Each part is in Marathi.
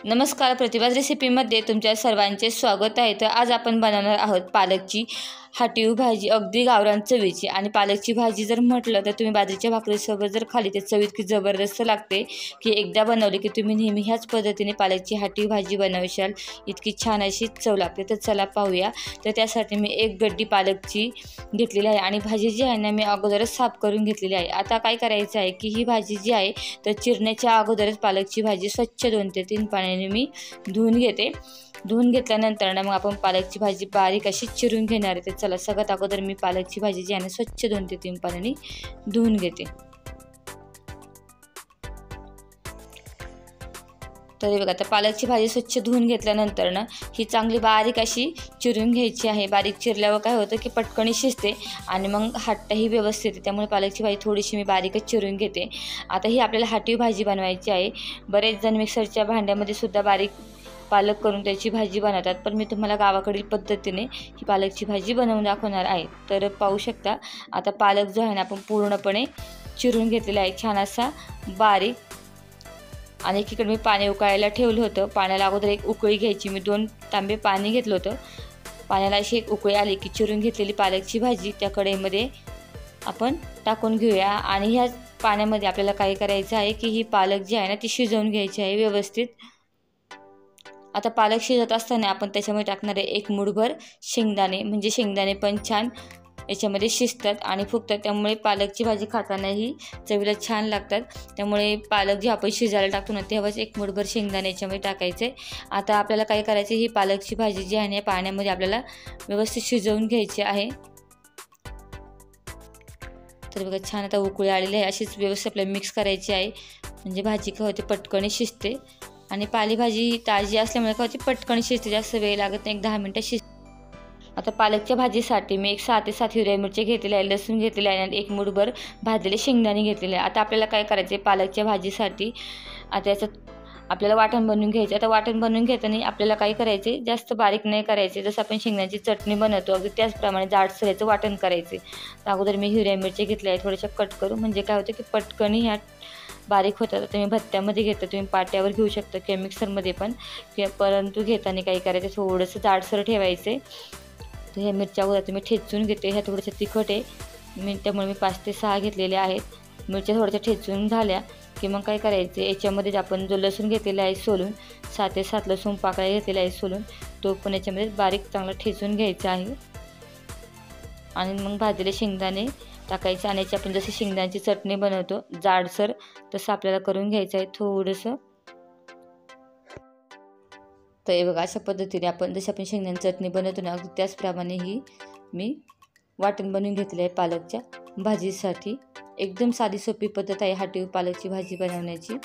नमस्कार, प्रतिभाज रेसिपीमध्ये तुमच्या सर्वांचे स्वागत आहे। तर आज आपण बनवणार आहोत पालकची हाटीव भाजी, अगदी गावरान चवीची। आणि पालकची भाजी जर म्हटलं तर तुम्ही बाजरीच्या भाकरीसोबत जर खाली तर चव इतकी जबरदस्त लागते की एकदा बनवली की तुम्ही नेहमी ह्याच पद्धतीने पालकची हाटीव भाजी बनवशाल, इतकी छान अशी चव लागते। तर चला पाहूया। तर त्यासाठी मी एक गड्डी पालकची घेतलेली आहे आणि भाजी जी आहे ना मी अगोदरच साफ करून घेतलेली आहे। आता काय करायचं आहे की ही भाजी जी आहे तर चिरण्याच्या अगोदरच पालकची भाजी स्वच्छ 2 ते 3 पाण्याने मी धुवून घेते। धुवून घेतल्यानंतर ना मग आपण पालकची भाजी बारीक अशी चिरून घेणार आहे। तर चला, सगळ्यात अगोदर मी पालकची भाजी जी आहे ना स्वच्छ 2 ते 3 पाण्याने धुवून घेते। तर बघा, आता पालकची भाजी स्वच्छ धुवून घेतल्यानंतर ना ही चांगली बारीक अशी चिरून घ्यायची आहे। बारीक चिरल्यावर काय होतं की पटकन शिजते आणि मग हाटही व्यवस्थित येते, त्यामुळे पालकची भाजी थोडीशी मी बारीकच चिरून घेते। आता ही आपल्याला हाटीव भाजी बनवायची आहे। बरेच जण मिक्सरच्या भांड्यामध्ये सुद्धा बारीक पालक करून त्याची भाजी बनवतात, पण मी तुम्हाला गावाकडील पद्धतीने ही पालकची भाजी बनवून दाखवणार आहे। तर पाहू शकता, आता पालक जो आहे ना आपण पूर्णपणे चिरून घेतलेला आहे छान असा बारीक। आणि एकीकडे मी पाणी उकळायला ठेवलं होतं। पाण्याला अगोदर एक उकळी घ्यायची, मी 2 तांबे पाणी घेतलं होतं। पाण्याला अशी एक उकळी आली की चिरून घेतलेली पालकची भाजी त्या कढईमध्ये आपण टाकून घेऊया। आणि ह्या पाण्यामध्ये आपल्याला काय करायचं आहे की ही पालक जी आहे ना ती शिजवून घ्यायची आहे व्यवस्थित। आता पालक शिजत असताना आपण त्याच्यामध्ये टाकणार आहे 1 मूठभर शेंगदाणे, म्हणजे शेंगदाणे पण छान याच्यामध्ये शिजतात आणि फुगतात, त्यामुळे पालकची भाजी खातानाही चवीला छान लागतात। त्यामुळे पालक जे आपण शिजायला टाकतो ना तेव्हाच 1 मूठभर शेंगदाणे याच्यामध्ये टाकायचे। आता आपल्याला काय करायचे, ही पालकची भाजी जी आहे ना पाण्यामध्ये आपल्याला व्यवस्थित शिजवून घ्यायची आहे। तर बघा, छान आता उकळी आलेली आहे, अशीच व्यवस्थित आपल्याला मिक्स करायची आहे, म्हणजे भाजी काय होते पटकन शिजते। आणि पालेभाजी ताजी असल्यामुळे काय होते पटकन शिजते, जास्त वेळ लागत नाही, 10 मिनिटं शिजते। आता पालकच्या भाजीसाठी मी 6 ते 7 हिरव्या मिरच्या घेतलेल्या आहे, लसूण घेतलेला आहे आणि 1 मूठभर भाजलेले शेंगदाणे घेतलेले आहे। आता आपल्याला काय करायचे, पालकच्या भाजीसाठी आता याचं आपल्याला वाटण बनवून घ्यायचे। आता वाटण बनवून घेताना आपल्याला काय करायचे, जास्त बारीक नाही करायचे, जसं आपण शेंगदाण्याची चटणी बनवतो अगदी त्याचप्रमाणे जाडसर याचं वाटण करायचे। तर अगोदर मी हिरव्या मिरच्या घेतल्या आहे थोड्याशा कट करून, म्हणजे काय होतं की पटकन ह्या बारीक होतात। तुम्ही भत्त्यामध्ये घेता, तुम्ही पाट्यावर घेऊ शकता किंवा मिक्सरमध्ये पण, परंतु घेताना काय करायचं थोडंसं जाडसर ठेवायचे। तर ह्या मिरच्या अगोदर तुम्ही ठेचून घेते, ह्या थोड्याशा तिखट आहे त्यामुळे मी 5 ते 6 घेतलेल्या आहेत। मिरच्या थोड्याशा ठेचून झाल्या की मग काय करायचे, याच्यामध्ये आपण जो लसूण घेतलेला आहे सोलून 6 ते 7 लसूण पाकळ्या घेतलेला आहे सोलून, तो पण याच्यामध्ये बारीक चांगला ठेचून घ्यायचा आहे। आणि मग भाजलेले शेंगदाणे टाकायचे आणि याची आपण जशी शेंगदाण्याची चटणी बनवतो जाडसर तसं आपल्याला करून घ्यायचं आहे थोडंसं। तर हे बघा, अशा पद्धतीने आपण जशी आपण शेंगदाण्याची चटणी बनवतो ना त्याचप्रमाणे ही मी वाटण बनवून घेतलं आहे पालकच्या भाजीसाठी। एकदम साधी सोपी पद्धत आहे हाटीव पालकची भाजी बनवण्याची।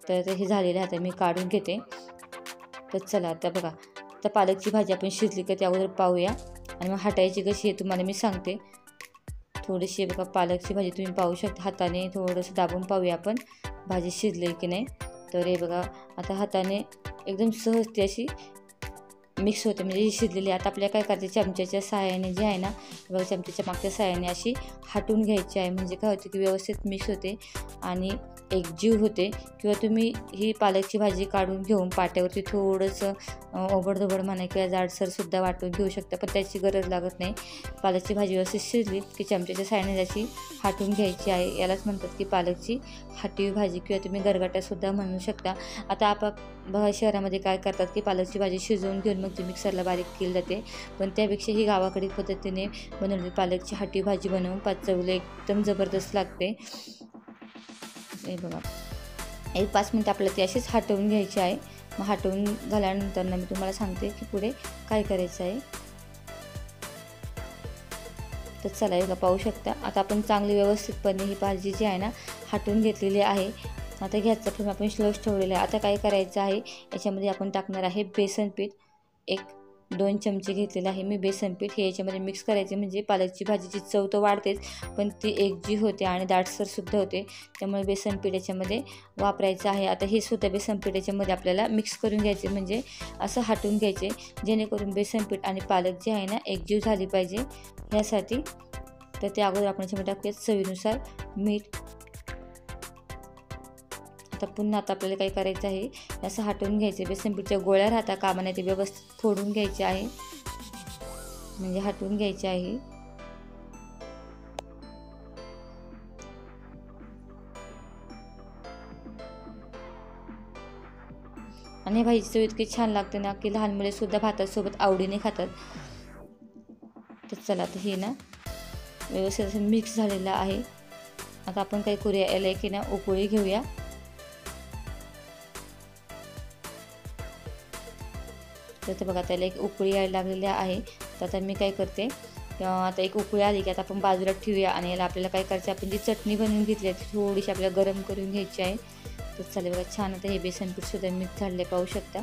तर हे झालेलं आहे, आता मी काढून घेते। तर चला, आता बघा, तर पालकची भाजी आपण शिजली का त्या अगोदर पाहूया आणि मग हाटायची कशी आहे तुम्हाला मी सांगते। थोडीशी बघा पालकची भाजी तुम्ही पाहू शकता, हाताने थोडंसं दाबून पाहूया आपण भाजी शिजली की नाही। तर हे बघा, आता हाताने एकदम सहज ती अशी मिक्स होते, म्हणजे ही शिजलेली। आता आपल्याला काय करायचं, चमच्याच्या सहाय्याने जे आहे ना बघा, चमच्याच्या मागच्या सहाय्याने अशी हाटून घ्यायची आहे, म्हणजे काय होते की व्यवस्थित मिक्स होते आणि एकजीव होते। किंवा तुम्ही ही पालकची भाजी काढून घेऊन पाट्यावरती थोडंसं ओबडधोबड म्हणा किंवा जाडसरसुद्धा वाटून घेऊ शकता, पण त्याची गरज लागत नाही। पालकची भाजी व्यवस्थित शिजली की चमच्याच्या सहाय्याने त्याची हाटून घ्यायची आहे, यालाच म्हणतात की पालकची हाटीव भाजी किंवा तुम्ही गरगाटासुद्धा म्हणू शकता। आता आपण बघा, शहरामध्ये काय करतात की पालकची भाजी शिजवून घेऊन मग ती मिक्सरला बारीक केली जाते, पण त्यापेक्षा ही गावाकडील पद्धतीने बनवलेली पालकची हाटीव भाजी बनवून चवीला एकदम जबरदस्त लागते। हे बघा, 1-5 मिनिटं आपल्याला ती अशीच हटवून घ्यायची आहे। मग हटवून झाल्यानंतर ना मी तुम्हाला सांगते की पुढे काय करायचं आहे। तर चला, हे पाहू शकता, आता आपण चांगली व्यवस्थितपणे ही भाजी जी आहे ना हटवून घेतलेली आहे। आता गॅसचा फ्लेम आपण स्लोच ठेवलेला आहे। आता काय करायचं आहे, याच्यामध्ये आपण टाकणार आहे बेसन पीठ, 1-2 चमचे घेतलेलं आहे मी बेसन पीठ। हे याच्यामध्ये मिक्स करायचे, म्हणजे पालकची भाजीची चव तर वाढतेच पण ती एकजीव होते आणि दाटसरसुद्धा होते, त्यामुळे बेसन पीठ याच्यामध्ये वापरायचं आहे। आता हे सुद्धा बेसन पीठ याच्यामध्ये आपल्याला मिक्स करून घ्यायचे, म्हणजे असं हटवून घ्यायचे, जेणेकरून बेसन पीठ आणि पालक जे आहे ना एकजीव झाली पाहिजे यासाठी। तर त्या अगोदर आपण याच्यामध्ये टाकूयात चवीनुसार मीठ। आता आपल्याला काय करायचं आहे, असं हटवून घ्यायचं. बेसन पीठच्या गोळ्या राहता कामा नये, ते व्यवस्थित फोडून घ्यायचे आहे, म्हणजे हटवून घ्यायचे आहे. आणि भाजी चव इतकी छान लागते ना की लहान मुले सुद्धा भातासोबत आवडीने खातात. तर चला, आता हे ना व्यवस्थित असं मिक्स झालेलं आहे. आता आपण काय करूया, याला एक ना उकळी घेऊया. तर बघा, त्याला एक उकळी यायला लागलेली आहे. तर आता मी काय करते, आता एक उकळी आली की आता आपण बाजूला ठेवूया आणि याला आपल्याला काय करायचं, आपण जी चटणी बनवून घेतली आहे ती थोडीशी आपल्याला गरम करून घ्यायची आहे. तर चालेल बघा, छान आता हे बेसन पीठ सुद्धा मिक्स झाले पाहू शकता.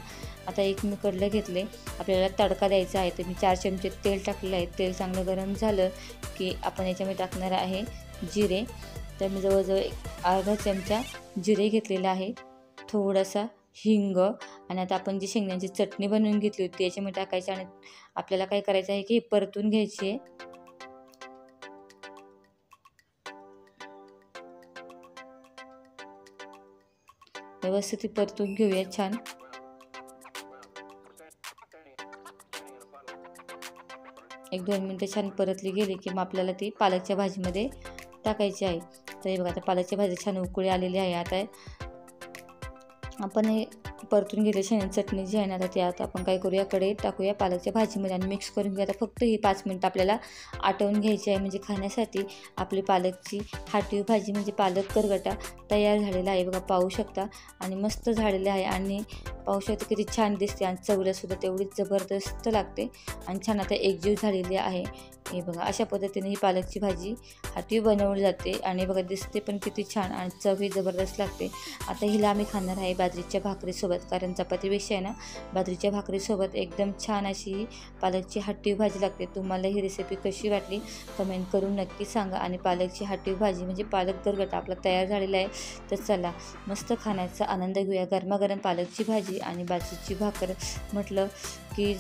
आता एक मी कडलं घेतले, आपल्याला तडका द्यायचा आहे. तर मी 4 चमचे तेल टाकलेलं आहे. तेल चांगलं गरम झालं की आपण याच्यामध्ये टाकणार आहे जिरे. तर मी जवळजवळ अर्धा चमचा जिरे घेतलेला आहे, थोडासा हिंग, आणि आता आपण जी शेंगदाण्याची चटणी बनवून घेतली होती याच्यामध्ये टाकायची आणि आपल्याला काय करायचं आहे की परतून घ्यायची आहे. व्यवस्थित परतून घेऊया छान. एक 2 मिनटं छान परतली गेली की मग आपल्याला ती पालकच्या भाजीमध्ये टाकायची आहे. तर हे बघा, आता पालकची भाजी छान उकळी आलेली आहे. आता आपण हे परतून घेतले शेंगदाण्याची चटणी जी आहे ना, आता ती आता आपण काय करूया, कढईत टाकूया पालकच्या भाजीमध्ये आणि मिक्स करून घेऊया. आता फक्त ही 5 मिनटं आपल्याला आटवून घ्यायची आहे, म्हणजे खाण्यासाठी आपली पालकची हाटीव भाजी म्हणजे पालक गरगटा तयार झालेला आहे. बघा पाहू शकता, आणि मस्त झालेले आहे, आणि पाहू शकता किती छान दिसते, आणि चवीलासुद्धा तेवढीच जबरदस्त लागते आणि छान आता एकजीव झालेली आहे. हे बघा, अशा पद्धतीने ही पालकची भाजी हाटीव बनवली जाते आणि बघा दिसते पण किती छान आणि चवही जबरदस्त लागते. आता हिला आम्ही खाणार आहे बाजरीच्या भाकरीसोबत, कारण चपातीपेक्षा आहे ना बाजरीच्या भाकरीसोबत एकदम छान अशी पालकची हाटीव भाजी लागते. तुम्हाला ही रेसिपी कशी वाटली कमेंट करून नक्की सांगा. आणि पालकची हाटीव भाजी म्हणजे पालक गरगटा आपला तयार झालेला आहे. तर चला, मस्त खाण्याचा आनंद घेऊया. गरमागरम पालकची भाजी आणि बाजरीची भाकर म्हटलं की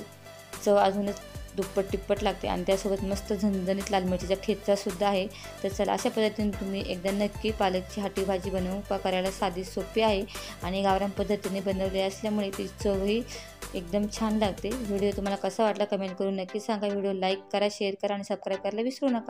चव अजूनच दुप्पट तिप्पट लागते, आणि त्यासोबत मस्त झणझणीत लाल मिरचीचा ठेचासुद्धा आहे. तर चला, अशा पद्धतीने तुम्ही एकदा नक्की पालकची हाटीव भाजी बनवून करायला साधी सोपी आहे आणि गावरान पद्धतीने बनवली असल्यामुळे ती चवही एकदम छान लागते. व्हिडिओ तुम्हाला कसा वाटला कमेंट करून नक्की सांगा. व्हिडिओ लाईक करा, शेअर करा आणि सबस्क्राईब करायला विसरू नका.